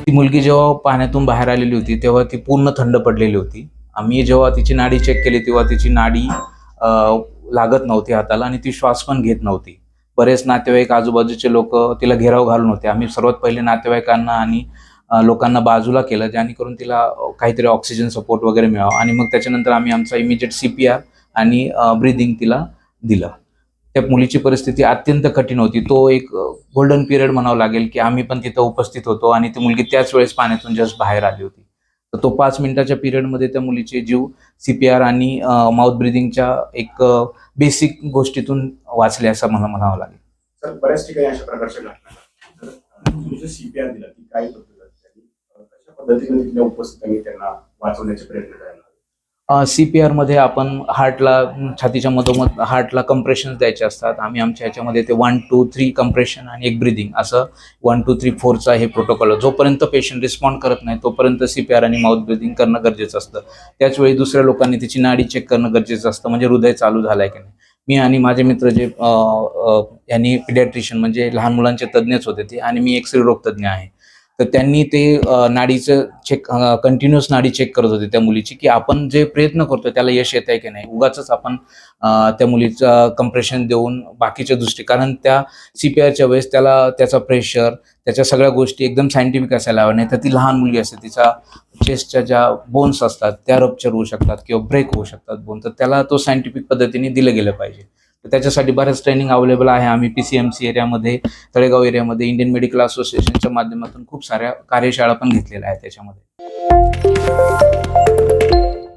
ती मुलगी जेव्हा पाण्यातून बाहेर आलेली होती तेव्हा ती पूर्ण थंड पडलेली होती. आम्ही जेव्हा तिची नाडी चेक केली तेव्हा तिची नाडी अ, लागत नव्हती हाताला आणि ती श्वास पण घेत नव्हती. बरेच नातेवाईक, आजूबाजूचे लोकं तिला घेराव घालून होते. आम्ही सर्वात पहिले नातेवाईकांना आणि लोकांना बाजूला केलं, जेणेकरून तिला काहीतरी ऑक्सिजन सपोर्ट वगैरे मिळावा आणि मग त्याच्यानंतर आम्ही आमचा इमिजिएट CPR आणि ब्रीथिंग तिला दिलं. त्या मुलीची परिस्थिती अत्यंत कठीण होती. तो एक गोल्डन पिरियड म्हणावं लागेल, की आम्ही पण तिथं उपस्थित होतो आणि ती मुलगी त्याच वेळेस पाण्यातून जस्ट बाहेर आली होती. तर तो 5 मिनिटाच्या पिरियडमध्ये त्या मुलीचे जीव CPR आणि माउथ ब्रीथिंगच्या एक बेसिक गोष्टीतून वाचले असं मला म्हणावं लागेल. सर, बऱ्याच ठिकाणी अशा प्रकारच्या घटना घडतात. तर तुम्ही जो CPR दिला ती काय पद्धत असते आणि कशा पद्धतीने तिथल्या उपस्थितांनी त्यांना वाचवण्याचे प्रयत्न करायला लागले? CPR मध्ये आपण हार्टला, छातीच्या मधोमध हार्टला कंप्रेशन्स द्यायचे असतात. आम्ही आमच्या ह्याच्यामध्ये ते 1, 2, 3 कंप्रेशन आणि एक ब्रीथिंग असं 1, 2, 3, 4चा हे प्रोटोकॉल आहे. जोपर्यंत पेशंट रिस्पॉन्ड करत नाही तोपर्यंत CPR आणि माउथ ब्रीथिंग करणं गरजेचं असतं. त्याचवेळी दुसऱ्या लोकांनी तिची नाडी चेक करणं गरजेचं असतं, म्हणजे हृदय चालू झालंय की नाही. मी आणि माझे मित्र जे यांनी पिडियाट्रिशियन म्हणजे लहान मुलांचे तज्ज्ञच होते ते, आणि मी एक्सरे रोग तज्ज्ञ आहे. तर त्यांनी ते नाडीचं चेक, कंटिन्युअस नाडी चेक करत होते त्या मुलीची, की आपण जे प्रयत्न करतोय त्याला यश येत आहे की नाही. उगाचच आपण त्या मुलीचं कंप्रेशन देऊन बाकीच्या दृष्टी, कारण त्या CPRच्या वेळेस त्याला त्याचा प्रेशर, त्याच्या सगळ्या गोष्टी एकदम सायंटिफिक असायला हव्या. नाही तर ती लहान मुलगी असते, तिचा चेस्टच्या ज्या बोन्स असतात त्या रप्चर होऊ शकतात किंवा ब्रेक होऊ शकतात बोन. तर त्याला तो सायंटिफिक पद्धतीने दिलं गेलं पाहिजे. तर त्याच्यासाठी बऱ्याच ट्रेनिंग अवेलेबल आहे. आम्ही PCMC एरियामध्ये, तळेगाव एरियामध्ये इंडियन मेडिकल असोसिएशनच्या माध्यमातून खूप साऱ्या कार्यशाळा पण घेतलेल्या आहेत त्याच्यामध्ये.